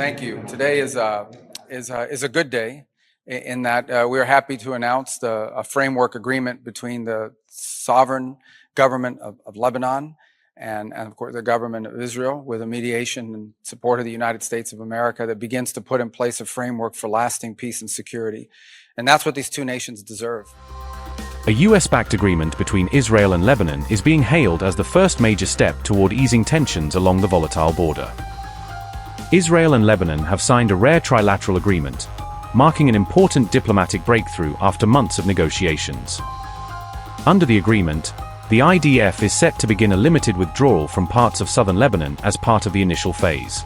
Thank you. Today is a good day in that we are happy to announce a framework agreement between the sovereign government of Lebanon and of course the government of Israel, with a mediation and support of the United States of America, that begins to put in place a framework for lasting peace and security. And that's what these two nations deserve. A US-backed agreement between Israel and Lebanon is being hailed as the first major step toward easing tensions along the volatile border. Israel and Lebanon have signed a rare trilateral agreement, marking an important diplomatic breakthrough after months of negotiations. Under the agreement, the IDF is set to begin a limited withdrawal from parts of southern Lebanon as part of the initial phase.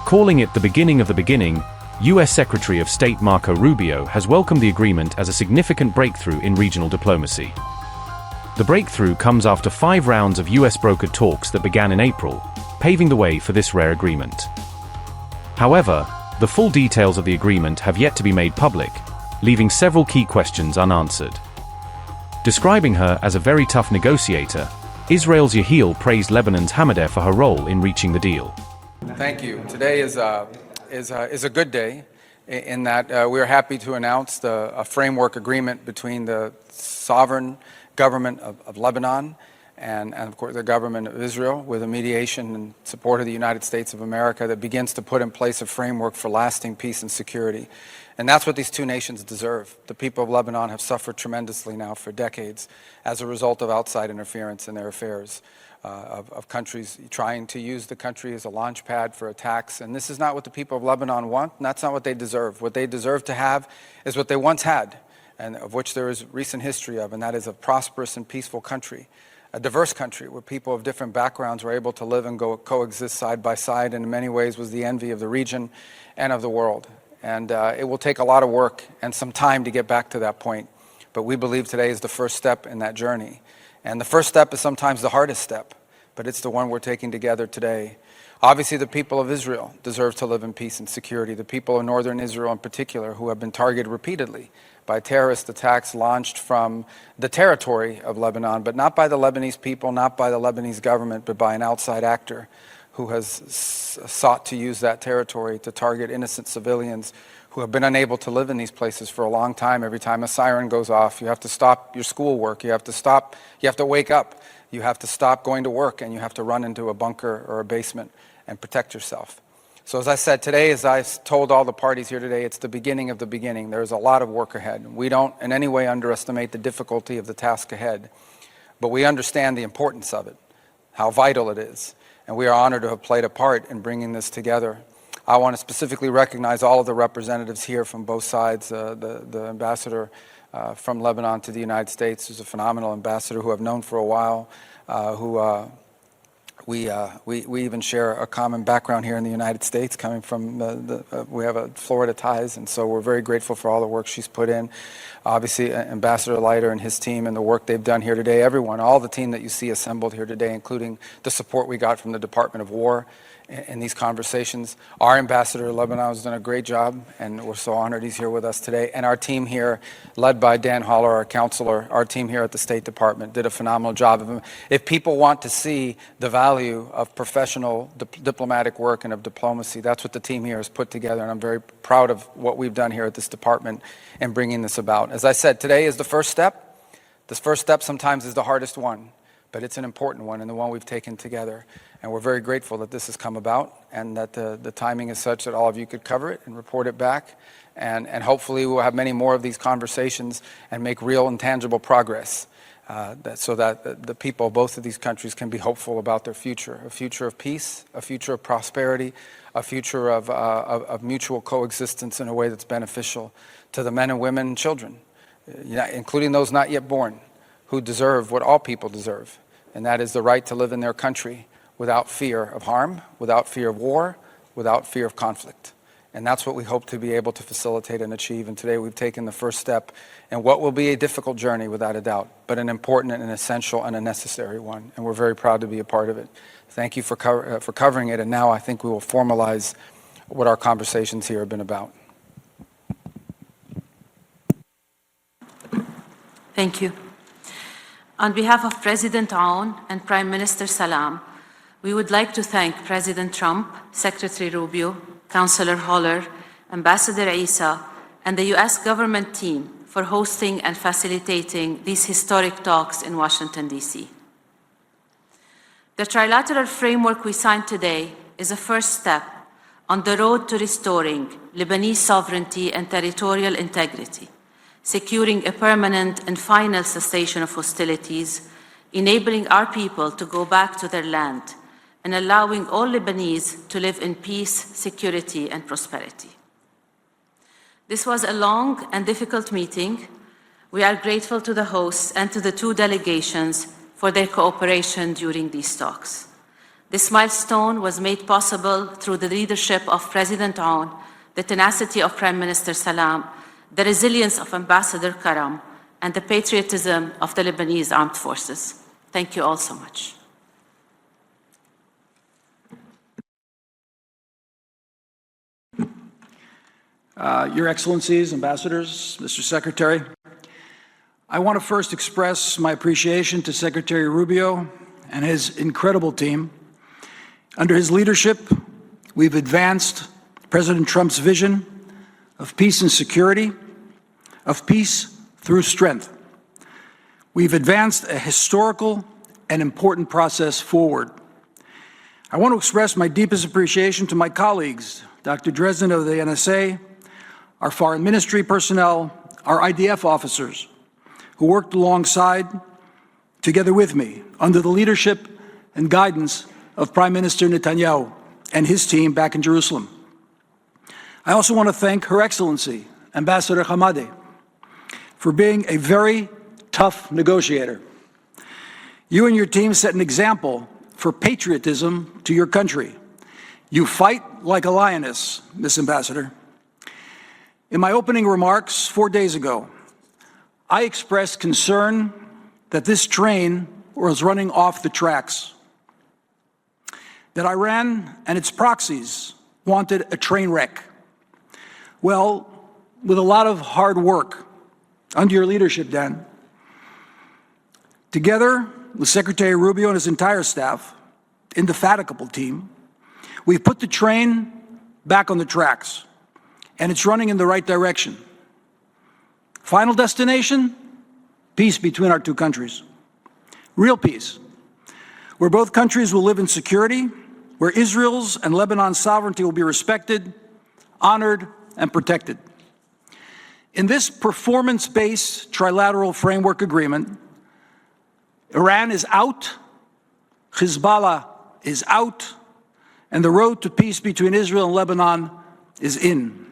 Calling it the beginning of the beginning, US Secretary of State Marco Rubio has welcomed the agreement as a significant breakthrough in regional diplomacy. The breakthrough comes after 5 rounds of US-brokered talks that began in April, paving the way for this rare agreement. However, the full details of the agreement have yet to be made public, leaving several key questions unanswered. Describing her as a very tough negotiator, Israel's Yehiel praised Lebanon's Hamadeh for her role in reaching the deal. Thank you. Today is a good day in that we are happy to announce a framework agreement between the sovereign government of Lebanon and of course the government of Israel, with a mediation and support of the United States of America, that begins to put in place a framework for lasting peace and security. And that's what these two nations deserve. The people of Lebanon have suffered tremendously now for decades as a result of outside interference in their affairs, of countries trying to use the country as a launch pad for attacks. And this is not what the people of Lebanon want, and that's not what they deserve. What they deserve to have is what they once had, and of which there is recent history of, and that is a prosperous and peaceful country. A diverse country where people of different backgrounds were able to live and coexist side by side, and in many ways was the envy of the region and of the world. And it will take a lot of work and some time to get back to that point. But we believe today is the first step in that journey. And the first step is sometimes the hardest step, but it's the one we're taking together today. Obviously, the people of Israel deserve to live in peace and security. The people of northern Israel in particular, who have been targeted repeatedly by terrorist attacks launched from the territory of Lebanon, but not by the Lebanese people, not by the Lebanese government, but by an outside actor who has sought to use that territory to target innocent civilians who have been unable to live in these places for a long time. Every time a siren goes off, you have to stop your schoolwork, you have to wake up, you have to stop going to work, and you have to run into a bunker or a basement and protect yourself. So as I said today, as I told all the parties here today, it's the beginning of the beginning. There's a lot of work ahead. We don't in any way underestimate the difficulty of the task ahead, but we understand the importance of it, how vital it is, and we are honored to have played a part in bringing this together. I want to specifically recognize all of the representatives here from both sides, the ambassador from Lebanon to the United States, who's a phenomenal ambassador who I've known for a while, we even share a common background here in the United States, coming from we have Florida ties, and so we're very grateful for all the work she's put in. Obviously, Ambassador Leiter and his team and the work they've done here today, everyone, all the team that you see assembled here today, including the support we got from the Department of War in these conversations. Our ambassador to Lebanon has done a great job, and we're so honored he's here with us today. And our team here, led by Dan Holler, our counselor, our team here at the State Department, did a phenomenal job. If people want to see the value of professional diplomatic work and of diplomacy, that's what the team here has put together, and I'm very proud of what we've done here at this department in bringing this about. As I said, today is the first step. This first step sometimes is the hardest one, but it's an important one, and the one we've taken together. And we're very grateful that this has come about, and that the timing is such that all of you could cover it and report it back. And hopefully we'll have many more of these conversations and make real and tangible progress, so that the people of both of these countries can be hopeful about their future, a future of peace, a future of prosperity, a future of mutual coexistence in a way that's beneficial to the men and women and children, including those not yet born, who deserve what all people deserve, and that is the right to live in their country without fear of harm, without fear of war, without fear of conflict. And that's what we hope to be able to facilitate and achieve. And today we've taken the first step in what will be a difficult journey, without a doubt, but an important and an essential and a necessary one. And we're very proud to be a part of it. Thank you for covering it. And now I think we will formalize what our conversations here have been about. Thank you. On behalf of President Aoun and Prime Minister Salam, we would like to thank President Trump, Secretary Rubio, Councillor Holler, Ambassador Isa, and the U.S. government team for hosting and facilitating these historic talks in Washington, D.C. The trilateral framework we signed today is a first step on the road to restoring Lebanese sovereignty and territorial integrity, securing a permanent and final cessation of hostilities, enabling our people to go back to their land, and allowing all Lebanese to live in peace, security, and prosperity. This was a long and difficult meeting. We are grateful to the hosts and to the two delegations for their cooperation during these talks. This milestone was made possible through the leadership of President Aoun, the tenacity of Prime Minister Salam, the resilience of Ambassador Karam, and the patriotism of the Lebanese armed forces. Thank you all so much. Your Excellencies, Ambassadors, Mr. Secretary, I want to first express my appreciation to Secretary Rubio and his incredible team. Under his leadership, we've advanced President Trump's vision of peace and security, of peace through strength. We've advanced a historical and important process forward. I want to express my deepest appreciation to my colleagues, Dr. Dresden of the NSA, our foreign ministry personnel, our IDF officers, who worked alongside, together with me, under the leadership and guidance of Prime Minister Netanyahu and his team back in Jerusalem. I also want to thank Her Excellency, Ambassador Hamadeh, for being a very tough negotiator. You and your team set an example for patriotism to your country. You fight like a lioness, Ms. Ambassador. In my opening remarks 4 days ago, I expressed concern that this train was running off the tracks, that Iran and its proxies wanted a train wreck. Well, with a lot of hard work under your leadership, Dan, together with Secretary Rubio and his entire staff, indefatigable team, we've put the train back on the tracks, and it's running in the right direction. Final destination? Peace between our two countries. Real peace, where both countries will live in security, where Israel's and Lebanon's sovereignty will be respected, honored, and protected. In this performance-based trilateral framework agreement, Iran is out, Hezbollah is out, and the road to peace between Israel and Lebanon is in.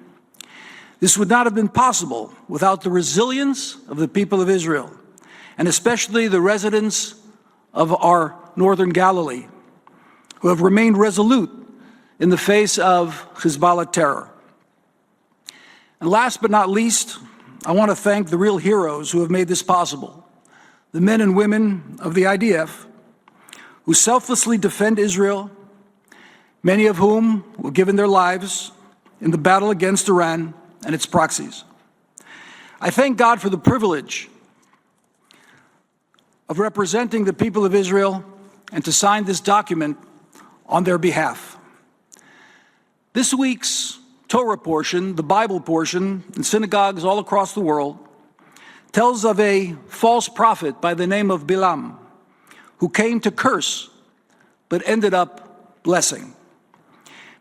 This would not have been possible without the resilience of the people of Israel, and especially the residents of our northern Galilee, who have remained resolute in the face of Hezbollah terror. And last but not least, I want to thank the real heroes who have made this possible, the men and women of the IDF, who selflessly defend Israel, many of whom have given their lives in the battle against Iran and its proxies. I thank God for the privilege of representing the people of Israel and to sign this document on their behalf. This week's Torah portion, the Bible portion, in synagogues all across the world, tells of a false prophet by the name of Bilam, who came to curse, but ended up blessing.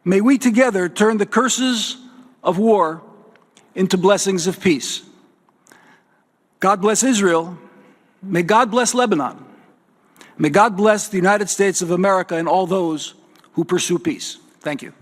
May we together turn the curses of war into blessings of peace. God bless Israel. May God bless Lebanon. May God bless the United States of America and all those who pursue peace. Thank you.